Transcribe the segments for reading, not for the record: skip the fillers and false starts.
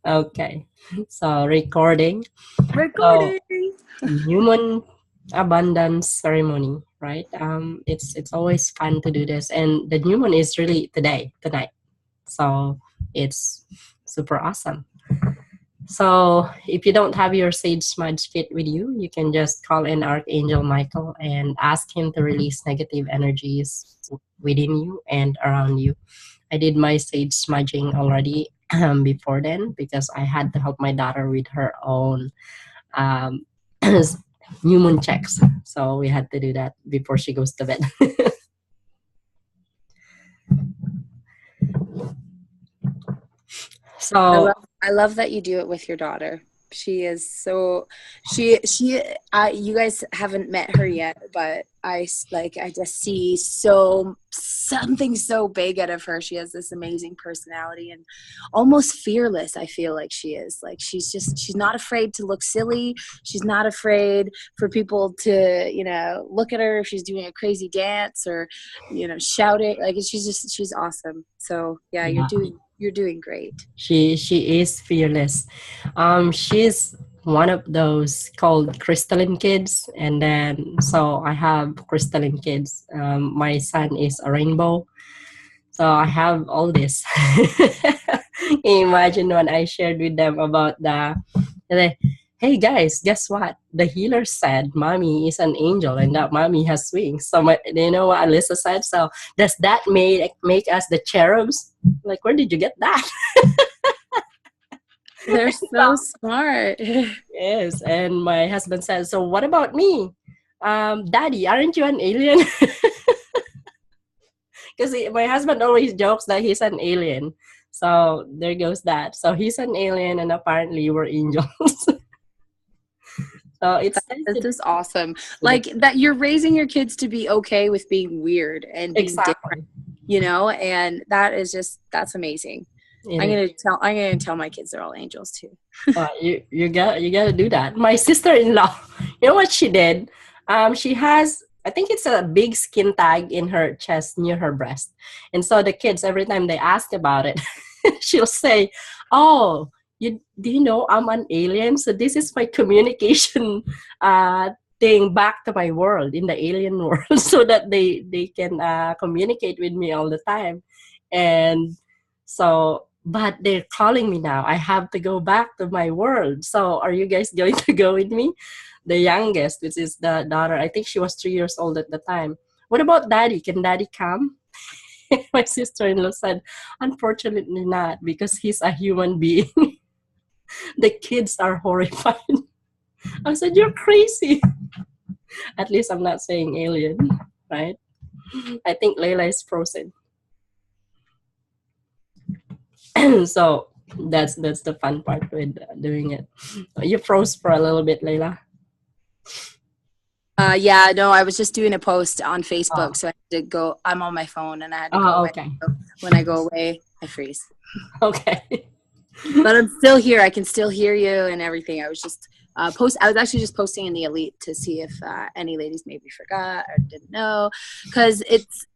Okay. So recording. So Recording. new moon abundance ceremony, right? It's always fun to do this, and the new moon is really today, tonight. So it's super awesome. So if you don't have your sage smudge kit with you, you can just call in Archangel Michael and ask him to release negative energies within you and around you. I did my sage smudging already before then because I had to help my daughter with her own um, new moon checks. So we had to do that before she goes to bed. I So love I love that you do it with your daughter. She is so she I you guys haven't met her yet, but I just see so something so big out of her. She has this amazing personality and almost fearless. I feel like she is. Like she's not afraid to look silly. She's not afraid for people to, look at her if she's doing a crazy dance or, shouting. Like she's awesome. So, yeah, yeah, you're doing great. she is fearless. She's one of those called crystalline kids, and then so I have crystalline kids. My son is a rainbow, so I have all this. Imagine when I shared with them about the hey guys, guess what? The healer said mommy is an angel and that mommy has wings. So you know what Alyssa said? So does that make us the cherubs? Like, where did you get that? They're so smart. Yes, and my husband said, so what about me? Daddy, aren't you an alien? Because my husband always jokes that he's an alien. So there goes that. So he's an alien, and apparently we're angels. So it's That's sensitive. just awesome. Like that you're raising your kids to be okay with being weird and being different, Exactly. and that's amazing. It is. I'm gonna tell my kids they're all angels too. You gotta do that. My sister-in-law, you know what she did? She has, I think it's a big skin tag in her chest near her breast, and so the kids every time they ask about it, she'll say, "Oh, do you know I'm an alien? So this is my communication thing back to my world in the alien world, so that they can communicate with me all the time." And so, but they're calling me now. I have to go back to my world. So, are you guys going to go with me? The youngest, which is the daughter, I think she was 3 years old at the time. What about daddy? Can daddy come? My sister in law said, unfortunately not, because he's a human being. The kids are horrified. I said, you're crazy. At least I'm not saying alien, right? I think Layla is frozen. So that's the fun part with doing it. You froze for a little bit, Layla. Yeah, no, I was just doing a post on Oh, Facebook, so I had to go. I'm on my phone, and I had to go oh away. okay. So when I go away, I freeze. Okay. But I'm still here. I can still hear you and everything. I was just I was actually just posting in the Elite to see if any ladies maybe forgot or didn't know, because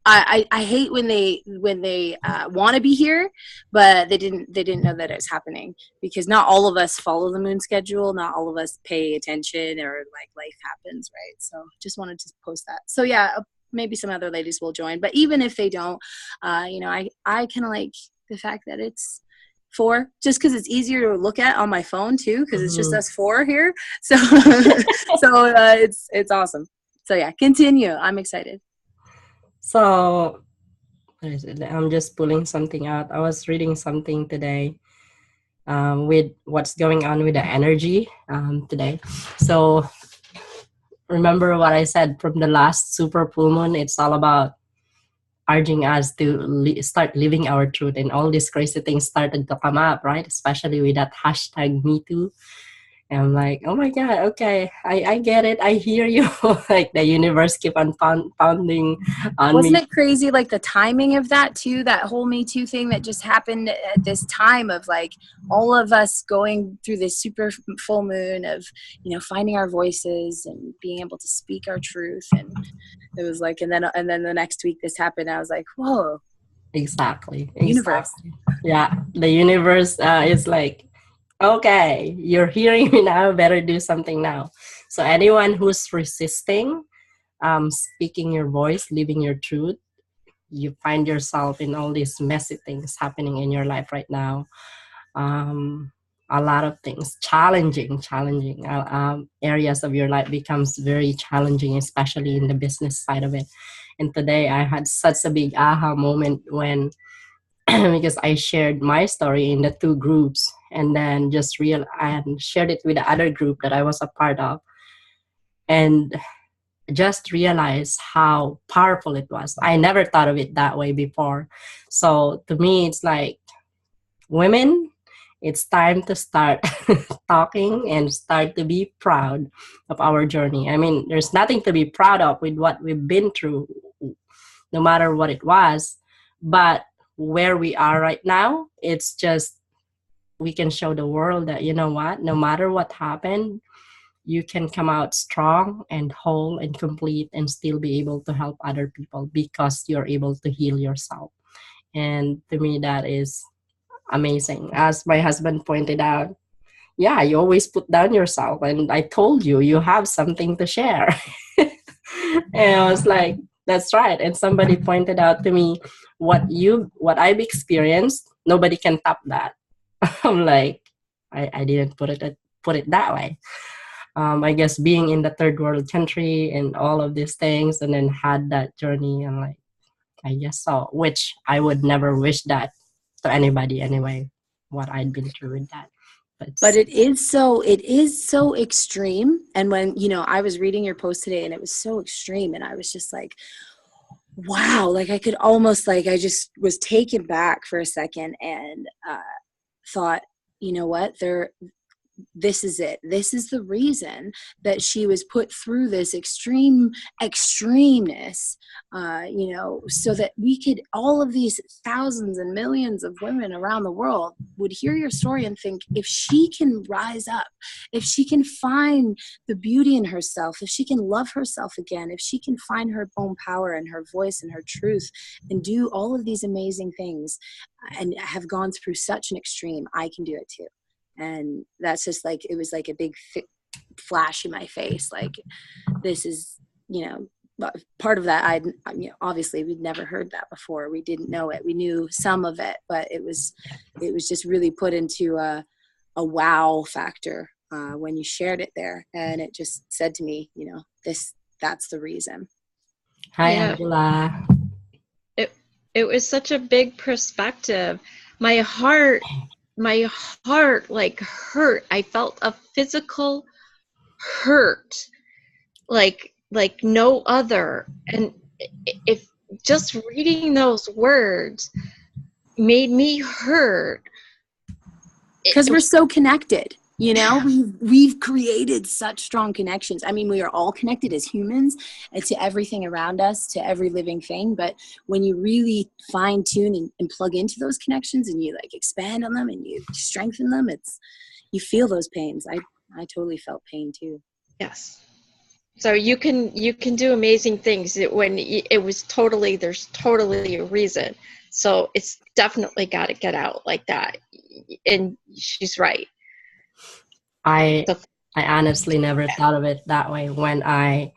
I hate when they want to be here, but they didn't know that it's happening, because not all of us follow the moon schedule. Not all of us pay attention, or like life happens, right? So just wanted to post that. So yeah, maybe some other ladies will join, but even if they don't, I kind of like the fact that it's four, just because it's easier to look at on my phone too, because it's just Mhm. us four here. So it's awesome. So yeah, continue. I'm excited. So what is it? I'm just pulling something out. I was reading something today with what's going on with the energy today. So remember what I said from the last super full moon? It's all about urging us to start living our truth, and all these crazy things started to come up, right? Especially with that hashtag Me Too. And I'm like, oh my God, okay, I get it. I hear you. Like the universe keep on pounding on Wasn't me. it crazy, like the timing of that too, that whole Me Too thing that just happened at this time of like all of us going through this super full moon of, finding our voices and being able to speak our truth. And it was like, and then the next week this happened. I was like, whoa. Exactly. Universe. Exactly. Yeah. The universe is like, okay, you're hearing me now, better do something now. So anyone who's resisting speaking your voice, living your truth, you find yourself in all these messy things happening in your life right now. um, a lot of things challenging areas of your life becomes very challenging, especially in the business side of it. And today I had such a big aha moment when because I shared my story in the two groups, and then just real and shared it with the other group that I was a part of, and just realized how powerful it was. I never thought of it that way before. So to me, it's like, women, it's time to start talking and start to be proud of our journey. I mean, there's nothing to be proud of with what we've been through, no matter what it was. But where we are right now, it's just we can show the world that, you know what, no matter what happened, you can come out strong and whole and complete and still be able to help other people because you're able to heal yourself. And to me, that is amazing. As my husband pointed out, yeah, you always put down yourself. And I told you, you have something to share. And I was like, that's right. And somebody pointed out to me, what I've experienced, nobody can top that. I'm like, I didn't put it that way. I guess being in the third world country and all of these things, and then had that journey, I'm like, I guess so. Which I would never wish that to anybody anyway. What I'd been through with that, But it is so extreme. And when, I was reading your post today and it was so extreme, and I was just like, wow, like I could almost, like, I just was taken back for a second and thought, you know what, this is it. This is the reason that she was put through this extremeness, so that we could, all of these thousands and millions of women around the world would hear your story and think, if she can rise up, if she can find the beauty in herself, if she can love herself again, if she can find her own power and her voice and her truth and do all of these amazing things and have gone through such an extreme, I can do it too. And that's just like, it was like a big flash in my face. Like, this is, part of that. Obviously we'd never heard that before. We didn't know it. We knew some of it, but it was just really put into a wow factor when you shared it there. And it just said to me, that's the reason. Hi, yeah. Angela. It was such a big perspective. My heart like hurt. I felt a physical hurt like no other. And if just reading those words made me hurt, because we're so connected. We've created such strong connections. I mean, we are all connected as humans and to everything around us, to every living thing. But when you really fine tune and plug into those connections and you like expand on them and you strengthen them, you feel those pains. I totally felt pain too. Yes. So you can do amazing things when it was there's totally a reason. So it's definitely got to get out like that. And she's right. I honestly never thought of it that way. When I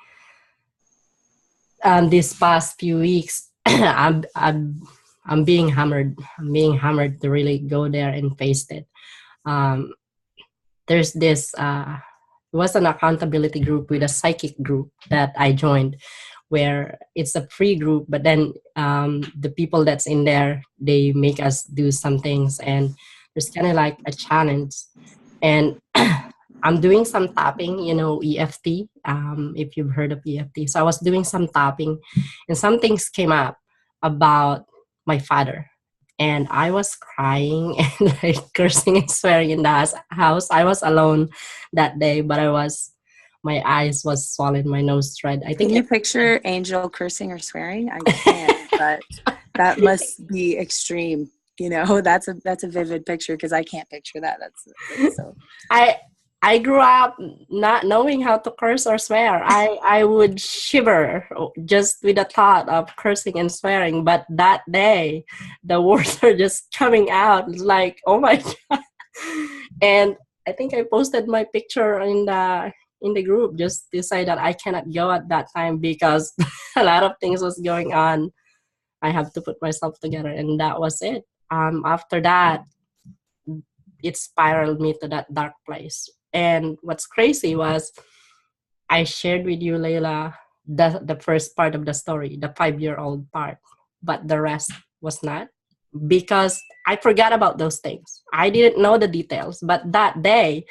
these past few weeks, I'm being hammered. I'm being hammered to really go there and face it. There's this. It was an accountability group with a psychic group that I joined, where it's a free group, but then the people that's in there, they make us do some things, and there's kind of like a challenge. And I'm doing some tapping, EFT, if you've heard of EFT. So I was doing some tapping, and some things came up about my father. And I was crying and like cursing and swearing in the house. I was alone that day, but my eyes was swollen, my nose red. I think. Can you picture Angel cursing or swearing? I can't, but that must be extreme. That's a vivid picture, because I can't picture that. That's so. I grew up not knowing how to curse or swear. I would shiver just with the thought of cursing and swearing. But that day, the words are just coming out. It's like, oh my God. And I think I posted my picture in the group just to say that I cannot go at that time because a lot of things was going on. I have to put myself together, and that was it. After that, it spiraled me to that dark place. And what's crazy was I shared with you, Layla, the first part of the story, the 5-year-old part, but the rest was not because I forgot about those things. I didn't know the details, but that day,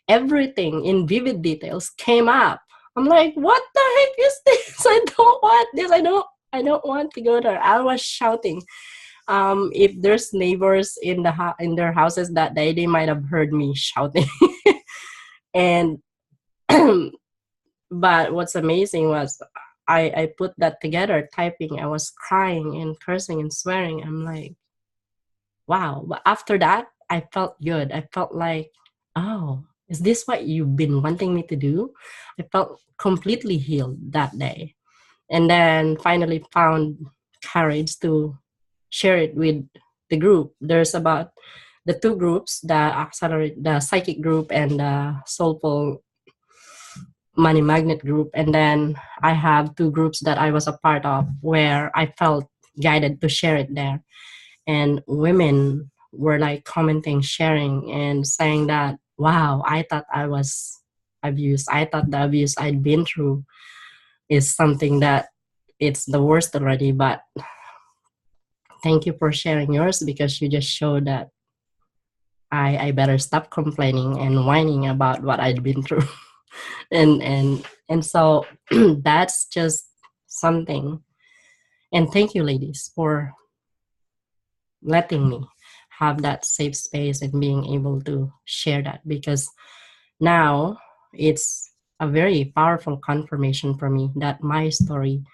everything in vivid details came up. I'm like, what the heck is this? I don't want this. I don't want to go there. I was shouting. If there's neighbors in in their houses that day, they might have heard me shouting. And but what's amazing was I put that together, typing. I was crying and cursing and swearing. I'm like, wow. But after that, I felt good. I felt like, oh, is this what you've been wanting me to do? I felt completely healed that day. And then finally found courage to share it with the group. There's about the two groups, the psychic group and the soulful money magnet group. And then I have two groups that I was a part of where I felt guided to share it there. And women were like commenting, sharing, and saying that, wow, I thought I was abused. I thought the abuse I'd been through is something that it's the worst already. But thank you for sharing yours because you just showed that I better stop complaining and whining about what I'd been through. and so that's just something. And thank you, ladies, for letting me have that safe space and being able to share that, because now it's a very powerful confirmation for me that my story,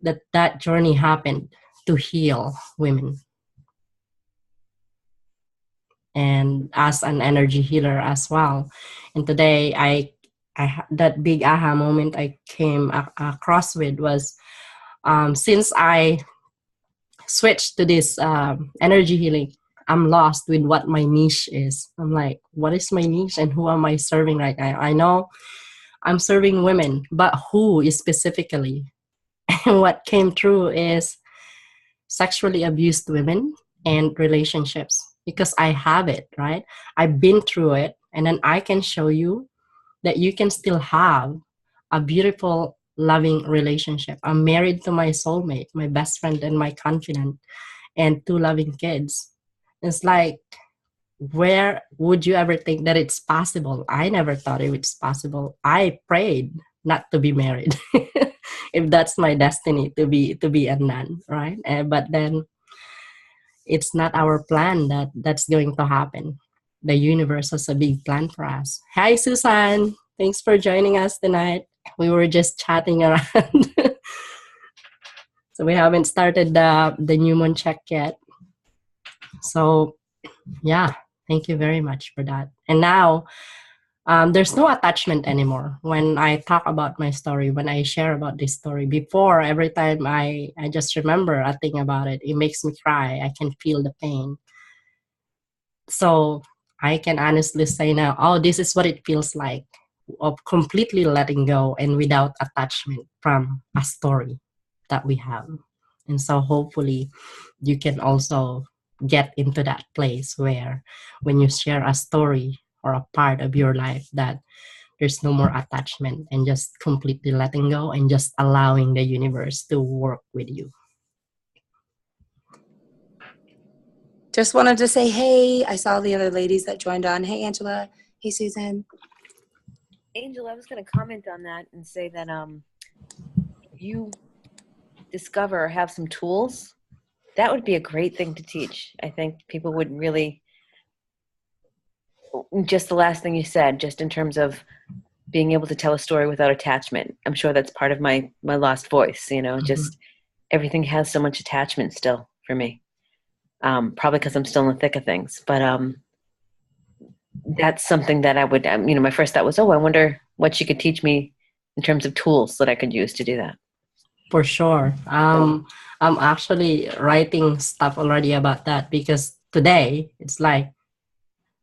that journey happened to heal women. And as an energy healer as well. And today that big aha moment I came across with was, since I switched to this energy healing, I'm lost with what my niche is. I'm like, what is my niche and who am I serving right now? I know I'm serving women, but who is specifically? And what came through is sexually abused women and relationships, because I have it, right? I've been through it, and then I can show you that you can still have a beautiful, loving relationship. I'm married to my soulmate, my best friend, and my confidant, and two loving kids. It's like, where would you ever think that it's possible? I never thought it was possible. I prayed not to be married, if that's my destiny to be a nun, right? But then it's not our plan that's going to happen. The universe has a big plan for us. Hi, Susan. Thanks for joining us tonight. We were just chatting around. So we haven't started the new moon check yet. So yeah, thank you very much for that. And now there's no attachment anymore when I talk about my story, when I share about this story. Before, every time I just remember a thing about it, it makes me cry. I can feel the pain. So I can honestly say now, oh, this is what it feels like, of completely letting go and without attachment from a story that we have. And so hopefully you can also get into that place where when you share a story or a part of your life, that there's no more attachment and just completely letting go and just allowing the universe to work with you. Just wanted to say, hey, I saw the other ladies that joined on. Hey, Angela. Hey, Susan. Angel, I was going to comment on that and say that if you discover or have some tools, that would be a great thing to teach. I think people would really, just the last thing you said, just in terms of being able to tell a story without attachment. I'm sure that's part of my lost voice, just everything has so much attachment still for me. Probably because I'm still in the thick of things. But that's something that I would, my first thought was, oh, I wonder what she could teach me in terms of tools that I could use to do that. For sure. I'm actually writing stuff already about that because today it's like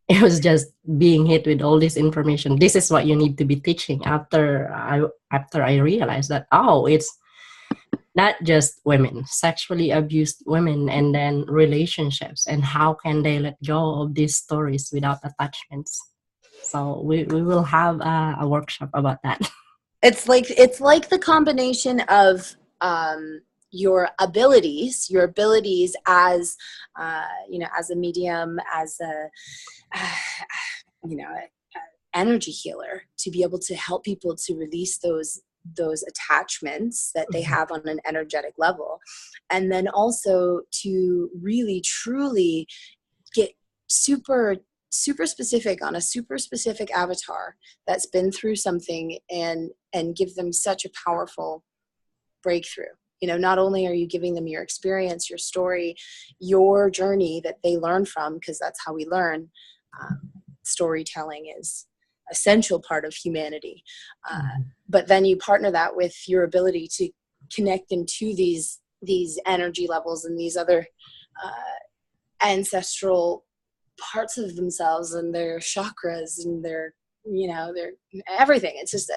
it was just being hit with all this information. This is what you need to be teaching after I realized that, oh, it's not just women, sexually abused women, and then relationships, and how can they let go of these stories without attachments. So we will have a workshop about that. It's like the combination of your abilities as as a medium, as a energy healer, to be able to help people to release those attachments that they have on an energetic level, and then also to really truly get super specific on a super specific avatar that's been through something, and give them such a powerful breakthrough. Not only are you giving them your experience, your story, your journey that they learn from, because that's how we learn. Storytelling is essential part of humanity. But then you partner that with your ability to connect them to these energy levels and these other ancestral parts of themselves and their chakras and their everything. It's just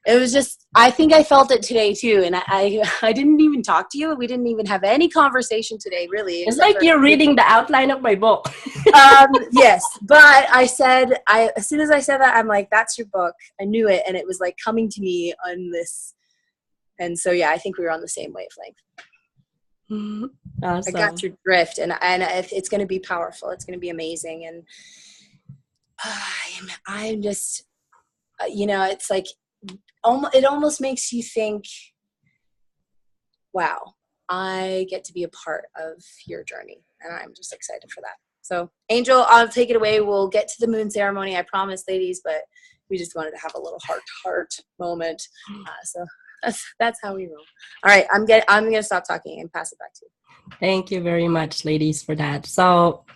it was just, I think I felt it today too, and I didn't even talk to you. We didn't even have any conversation today, really. It's like you're reading the outline of my book. Yes, but as soon as I said that, I'm like, that's your book. I knew it, and it was like coming to me on this. And so I think we were on the same wavelength. Awesome. I got your drift, and it's going to be powerful. It's going to be amazing, and I'm just, it's like, it almost makes you think, wow, I get to be a part of your journey, and I'm just excited for that. So, Angel, I'll take it away. We'll get to the moon ceremony, I promise, ladies, but we just wanted to have a little heart moment. So that's how we roll. All right, I'm gonna stop talking and pass it back to you. Thank you very much, ladies, for that. So,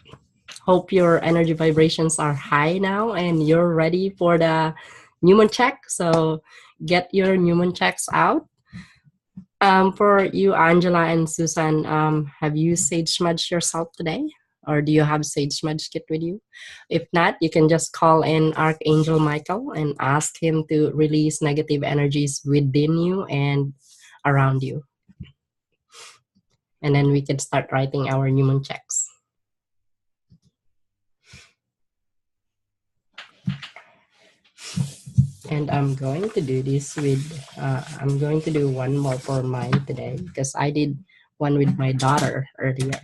hope your energy vibrations are high now and you're ready for the Newman check. So, get your Newman checks out. For you, Angela and Susan, have you sage smudged yourself today? Or do you have sage smudge kit with you? If not, you can just call in Archangel Michael and ask him to release negative energies within you and around you. And then we can start writing our Newman checks. And I'm going to do this with, I'm going to do one more for mine today because I did one with my daughter earlier.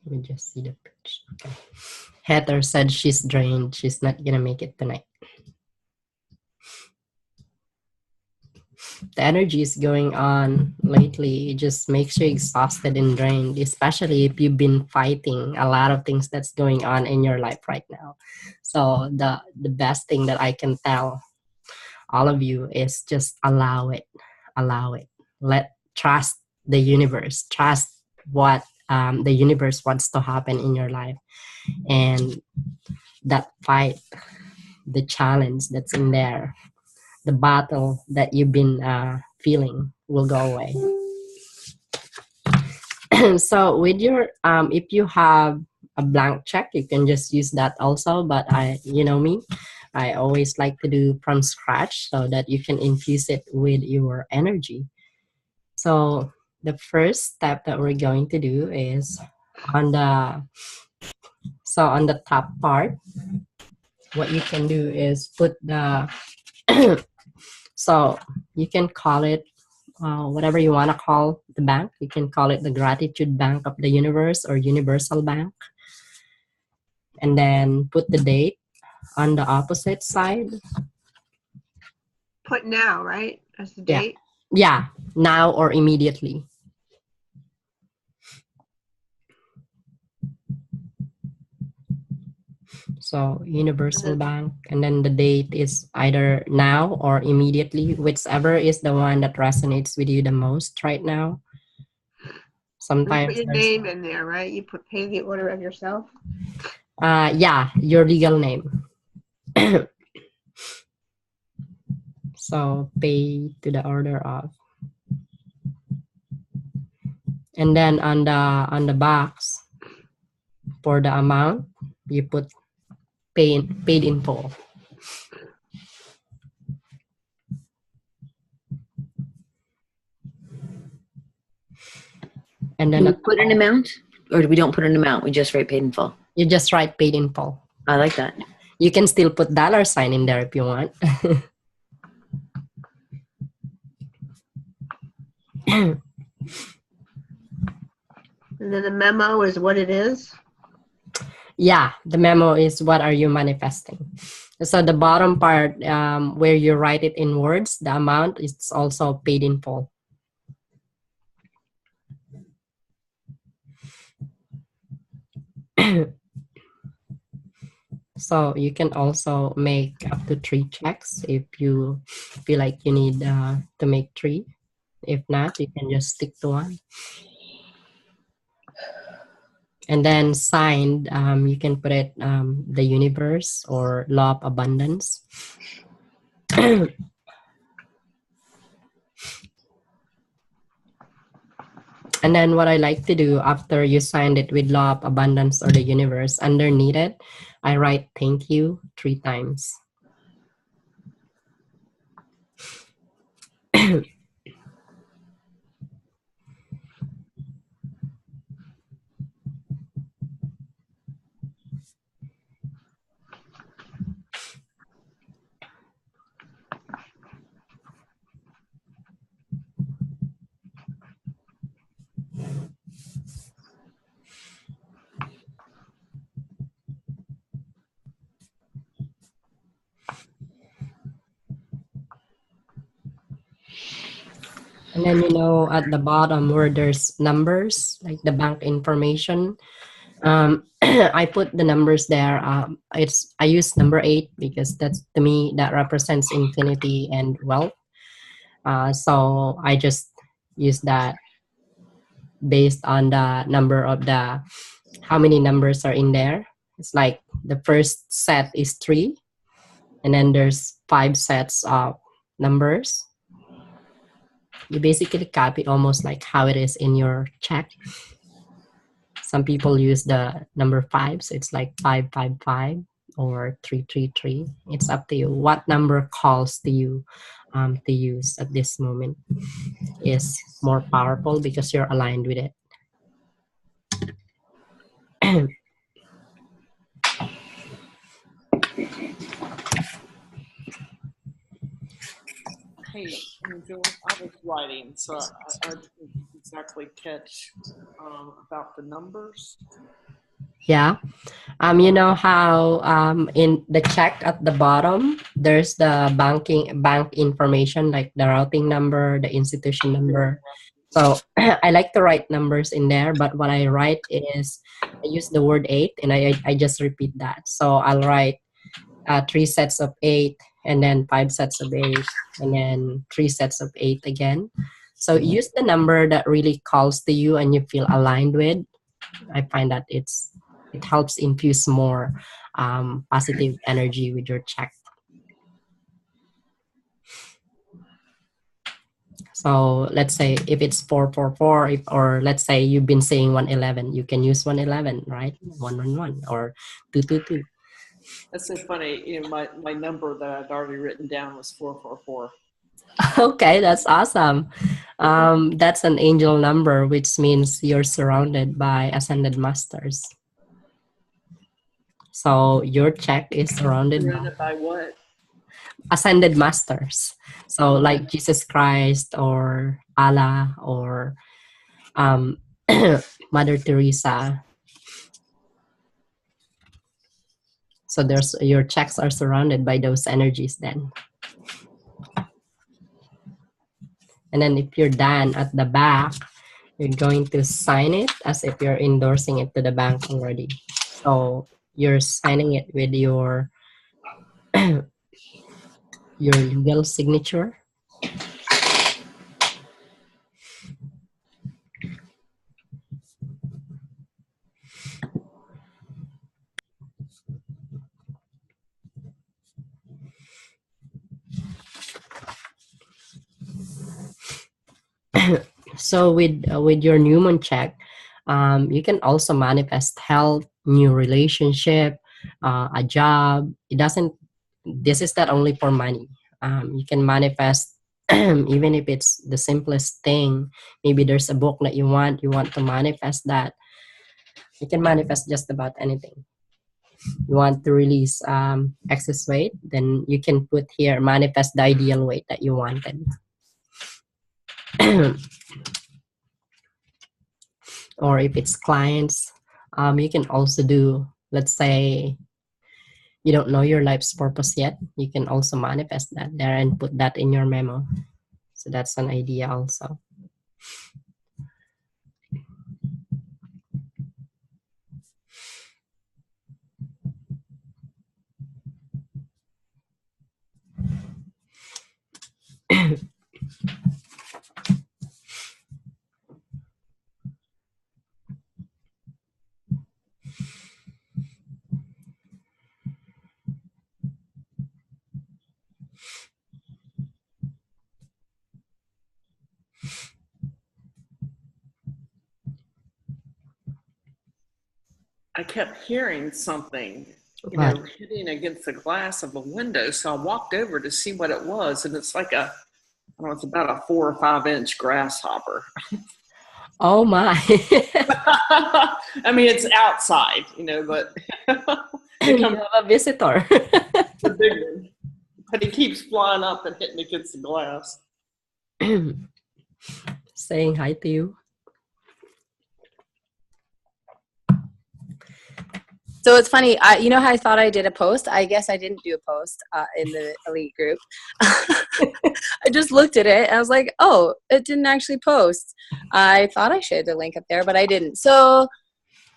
Let me just see the picture. Okay. Heather said she's drained. She's not going to make it tonight. The energy is going on lately. It just makes you exhausted and drained, especially if you've been fighting a lot of things that's going on in your life right now. So the best thing that I can tell all of you is just allow it. Trust the universe. Trust what the universe wants to happen in your life, and that fight, the challenge that's in there, the battle that you've been feeling will go away. So with your if you have a blank check, you can just use that also, but I always like to do from scratch so that you can infuse it with your energy. So the first step that we're going to do is on the top part, what you can do is put the so you can call it whatever you want to call the bank. You can call it the Gratitude Bank of the Universe or Universal Bank. And then put the date on the opposite side. Put now, right? As the date? Yeah, now or immediately. So Universal Bank, and then the date is either now or immediately, whichever is the one that resonates with you the most right now. You Sometimes put your there's name in there, right? You pay the order of yourself. yeah, your legal name. So pay to the order of, and then on the box for the amount you put paid in full. And then Do we at the put an bottom, amount, or we don't put an amount? We just write paid in full. you just write paid in full. I like that. You can still put $sign in there if you want. And then the memo is what it is. Yeah, the memo is what are you manifesting. So the bottom part where you write it in words, the amount is also paid in full. So you can also make up to 3 checks if you feel like you need to make 3. If not, you can just stick to 1. And then signed, you can put it the universe or law of abundance. And then what I like to do after you signed it with law of abundance or the universe, underneath it, I write thank you 3 times. And then, at the bottom where there's numbers, like the bank information, I put the numbers there. I use number 8 because that's, to me, that represents infinity and wealth. So I just use that based on the number of how many numbers are in there. It's like the first set is 3, and then there's 5 sets of numbers. You basically copy almost like how it is in your check. Some people use the number 5, so it's like 555 or 333. It's up to you. What number calls to you to use at this moment is more powerful because you're aligned with it. Hey, Angel, I was writing, so I didn't exactly catch about the numbers. Yeah. You know how in the check at the bottom, there's the bank information, like the routing number, the institution number. So I like to write numbers in there, but what I write is I use the word 8 and I just repeat that. So I'll write 3 sets of 8 and then 5 sets of 8 and then 3 sets of 8 again. So use the number that really calls to you and you feel aligned with. I find that it helps infuse more positive energy with your check. So let's say if it's 444, or let's say you've been saying 111, you can use 111, right? 111 or 222. That's so funny. My number that I'd already written down was 444. Okay, that's awesome. That's an angel number, which means you're surrounded by ascended masters. So your check is surrounded by what? Ascended masters. So like Jesus Christ or Allah or Mother Teresa. So your checks are surrounded by those energies then. And then if you're done at the back, you're going to sign it as if you're endorsing it to the bank already. So you're signing it with your your legal signature. So with your new moon check, you can also manifest health, new relationship, a job. It doesn't. This is not only for money. You can manifest even if it's the simplest thing. Maybe there's a book that you want. You want to manifest that. You can manifest just about anything. You want to release excess weight, then you can put here manifest the ideal weight that you wanted. Or if it's clients, you can also do, let's say you don't know your life's purpose yet, you can also manifest that there and put that in your memo. So that's an idea also. I kept hearing something, What? hitting against the glass of a window. So I walked over to see what it was, and it's like I don't know, it's about a 4 or 5 inch grasshopper. Oh my. I mean, it's outside, but it You comes have a visitor. a big one. But he keeps flying up and hitting against the glass. Saying hi to you. So it's funny. You know how I thought I did a post? I guess I didn't do a post in the elite group. I just looked at it and I was like, oh, it didn't actually post. I thought I shared the link up there, but I didn't. So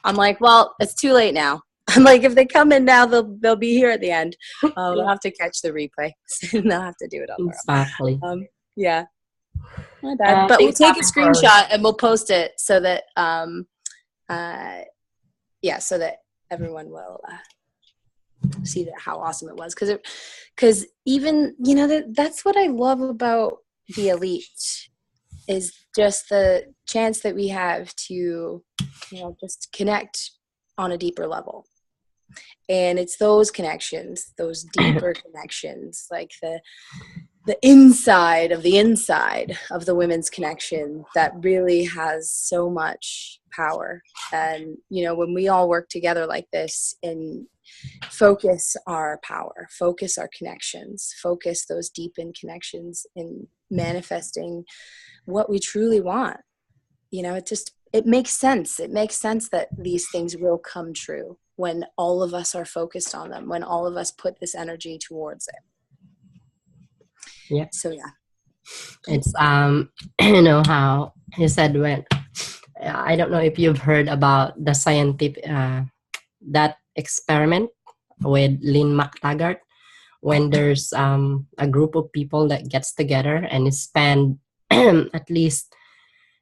I'm like, well, it's too late now. I'm like, if they come in now, they'll be here at the end. They'll have to catch the replay. They'll have to do it on their Exactly. own. Yeah. My bad. But we'll take a screenshot and we'll post it so that so that everyone will see that how awesome it was, because even that's what I love about the elite is just the chance that we have to just connect on a deeper level. And it's those connections, those deeper connections, like the inside of the women's connection that really has so much power. And when we all work together like this and focus our power, focus our connections, focus those deepened connections in manifesting what we truly want, it makes sense. It makes sense that these things will come true when all of us are focused on them, when all of us put this energy towards it. Yeah. So yeah. It's how he said when I don't know if you've heard about the scientific that experiment with Lynn McTaggart, when there's a group of people that gets together and spend at least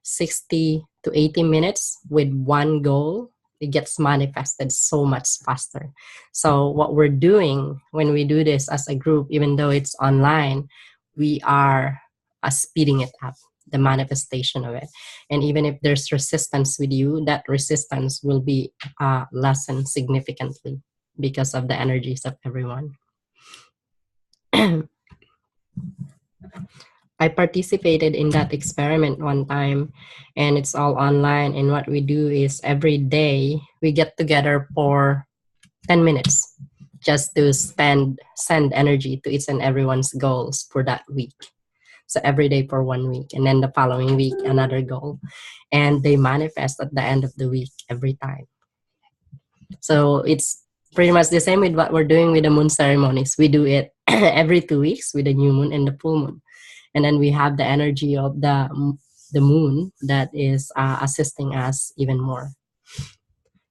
60 to 80 minutes with one goal, it gets manifested so much faster. So what we're doing when we do this as a group, even though it's online, we are speeding it up, the manifestation of it. And even if there's resistance with you, that resistance will be lessened significantly because of the energies of everyone. I participated in that experiment one time, and it's all online. And what we do is every day we get together for 10 minutes just to send energy to each and everyone's goals for that week. So every day for 1 week, and then the following week, another goal. And they manifest at the end of the week every time. So it's pretty much the same with what we're doing with the moon ceremonies. We do it every 2 weeks with the new moon and the full moon. And then we have the energy of the moon that is assisting us even more.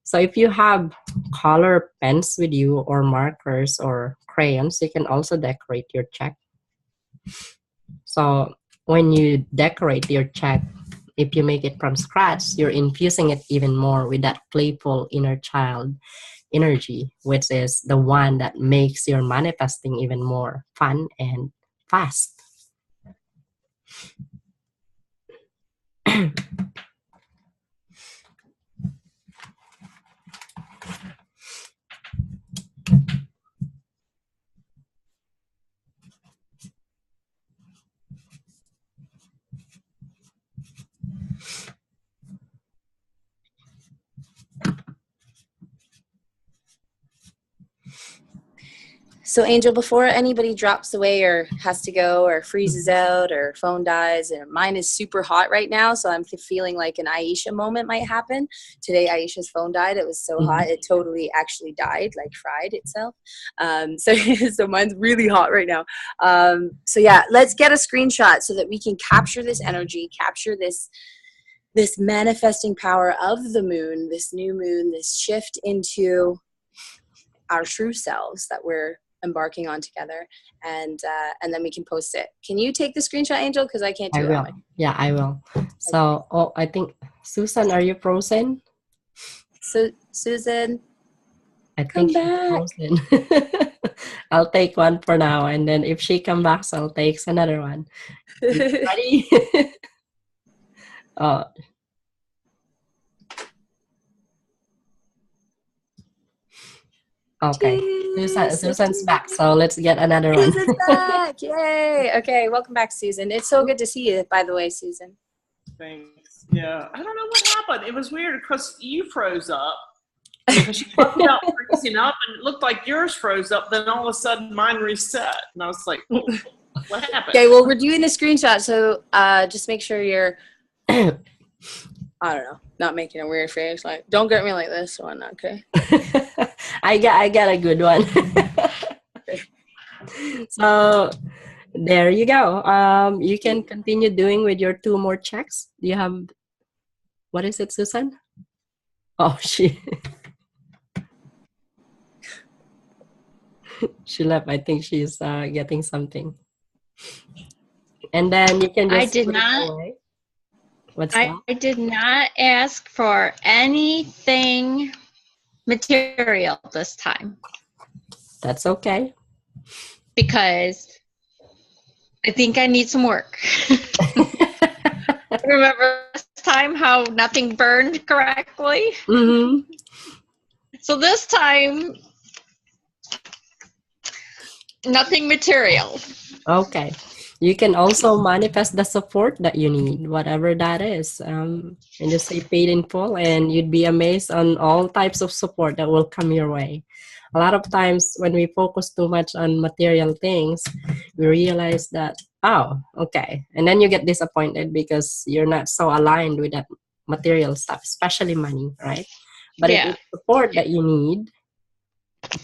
So if you have color pens with you or markers or crayons, you can also decorate your check. So when you decorate your check, if you make it from scratch, you're infusing it even more with that playful inner child energy, which is the one that makes your manifesting even more fun and fast. So, Angel, before anybody drops away or has to go or freezes out or phone dies, and mine is super hot right now, so I'm feeling like an Aisha moment might happen. Today, Aisha's phone died. It was so hot, it totally actually died, like fried itself. So mine's really hot right now. So yeah, let's get a screenshot so that we can capture this energy, capture this manifesting power of the moon, this new moon, this shift into our true selves that we're embarking on together, and then we can post it. Can you take the screenshot, Angel? Because I can't do it. I will. Yeah, I will. So, I think, Susan, are you frozen? So, Susan, I think come she's back. frozen. I'll take one for now, and then if she comes back, I'll take another one. Ready? Oh. Okay. Susan's back, so let's get another one. Susan's back. Yay. Okay, welcome back, Susan. It's so good to see you, by the way, Susan. Thanks. Yeah, I don't know what happened. It was weird because you froze up. Because you looked out freezing up and it looked like yours froze up. Then all of a sudden mine reset. And I was like, oh, what happened? Okay, well, we're doing a screenshot, so just make sure you're, I don't know, not making a weird face. Like, don't get me like this one, okay? I got a good one. So there you go. You can continue doing with your 2 more checks. Do you have, what is it, Susan? Oh, she left. I think she's getting something. And then you can just I did put it not. away. What's that? I did not ask for anything material this time That's okay. because I think I need some work. Remember last time how nothing burned correctly? Mm-hmm. So this time, nothing material. Okay. You can also manifest the support that you need, whatever that is. And just say paid in full, and you'd be amazed on all types of support that will come your way. A lot of times when we focus too much on material things, we realize that, oh, okay. And then you get disappointed because you're not so aligned with that material stuff, especially money, right? But if it's support that you need,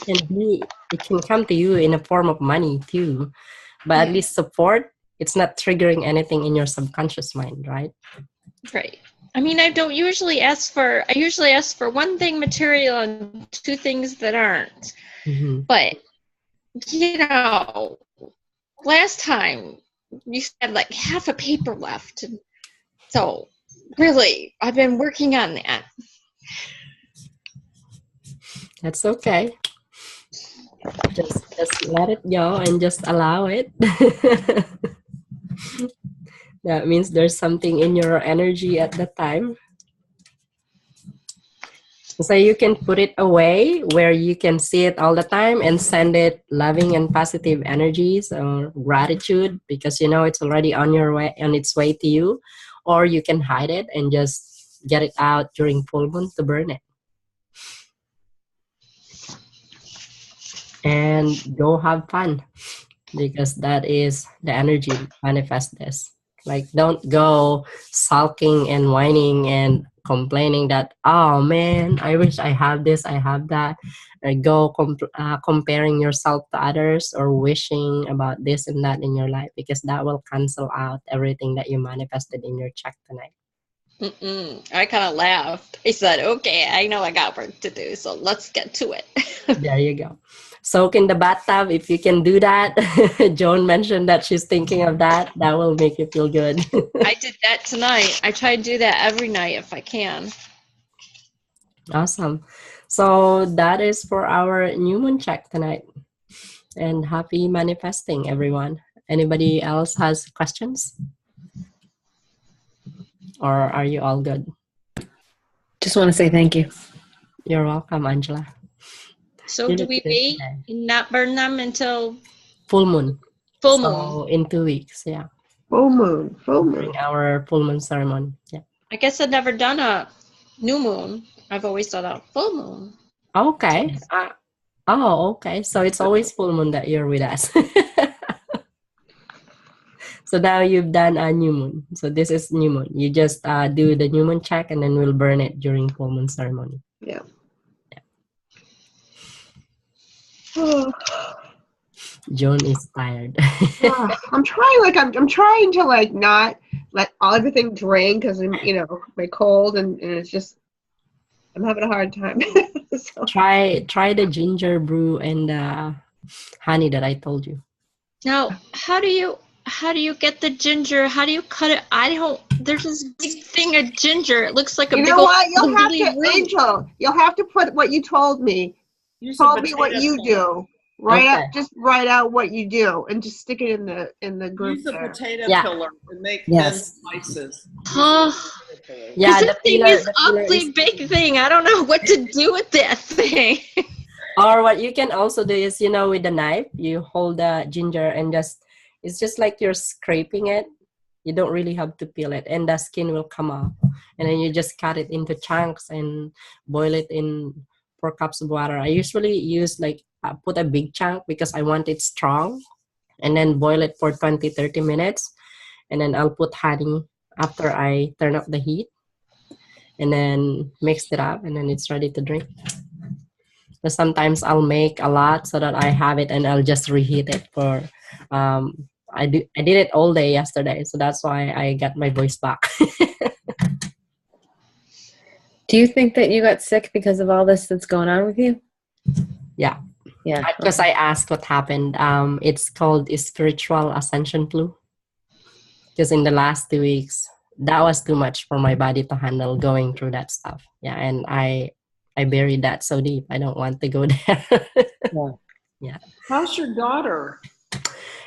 it can come to you in a form of money too. But at least support, it's not triggering anything in your subconscious mind, right? Right. I mean, I usually ask for 1 thing material and 2 things that aren't. Mm-hmm. But, last time you had like half a paper left. And so, really, I've been working on that. That's okay. Just let it go and just allow it. That means there's something in your energy at the time. So you can put it away where you can see it all the time and send it loving and positive energies or gratitude because it's already on its way to you. Or you can hide it and just get it out during full moon to burn it. And go have fun because that is the energy manifest this. Like, don't go sulking and whining and complaining that, oh man, I wish I have this, I have that. Or go comparing yourself to others or wishing about this and that in your life because that will cancel out everything that you manifested in your check tonight. I kind of laughed. I said, okay, I know I got work to do, so let's get to it. There you go. Soak in the bathtub if you can do that. Joan mentioned that she's thinking of that. That will make you feel good. I did that tonight. I try to do that every night if I can. Awesome. So that is for our new moon check tonight. And happy manifesting, everyone. Anybody else has questions? Or are you all good? Just want to say thank you. You're welcome, Angela. So You do look we good wait today. and not burn them until Full moon. full moon? So in 2 weeks, yeah. Full moon. Full moon. During our full moon ceremony. Yeah. I guess I've never done a new moon. I've always done a full moon. Okay. Okay. So it's always full moon that you're with us. So now you've done a new moon. So this is new moon. You just do the new moon check and then we'll burn it during full moon ceremony. Yeah. Joan is tired. I'm trying. I'm trying to not let everything drain because I'm my cold and it's just I'm having a hard time. So. Try the ginger brew and honey that I told you. Now, how do you get the ginger? How do you cut it? There's this big thing of ginger. It looks like a You big know old what? You'll have ugly to, root. Angel. You'll have to put what you told me. Use Told a me what potato you peeler. do. Write Okay. out. Just write out what you do and just stick it in the group Use a there. potato Yeah. peeler and make Yes. thin slices. Huh. Yeah, This thing is ugly is, big thing. I don't know what to do with that thing. or what you can also do is, with the knife, you hold the ginger and it's just like you're scraping it. You don't really have to peel it and the skin will come off. And then you just cut it into chunks and boil it in 4 cups of water. I usually use put a big chunk because I want it strong and then boil it for 20-30 minutes. And then I'll put honey after I turn up the heat and then mix it up and then it's ready to drink. So sometimes I'll make a lot so that I have it and I'll just reheat it for I did it all day yesterday, so that's why I got my voice back. Do you think that you got sick because of all this that's going on with you? Yeah. Yeah. Because I asked what happened. It's called spiritual ascension flu. Because in the last 2 weeks, that was too much for my body to handle going through that stuff. Yeah, and I buried that so deep. I don't want to go there. Yeah. How's your daughter?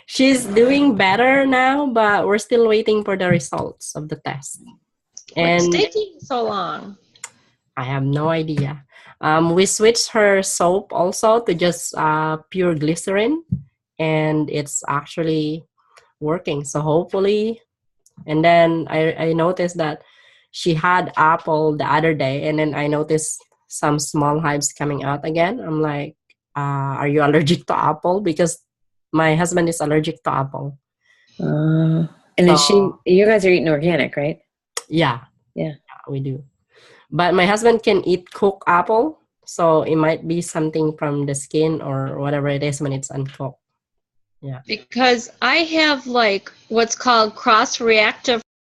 She's doing better now, but we're still waiting for the results of the test. What's And taking so long? I have no idea. We switched her soap also to just pure glycerin, and it's actually working. So hopefully, and then I noticed that she had apple the other day, and then I noticed some small hives coming out again. I'm like, are you allergic to apple? Because my husband is allergic to apple. And is you guys are eating organic, right? Yeah. Yeah. We do. But my husband can eat cooked apple, so it might be something from the skin or whatever it is when it's uncooked. Yeah. Because I have what's called cross-reactive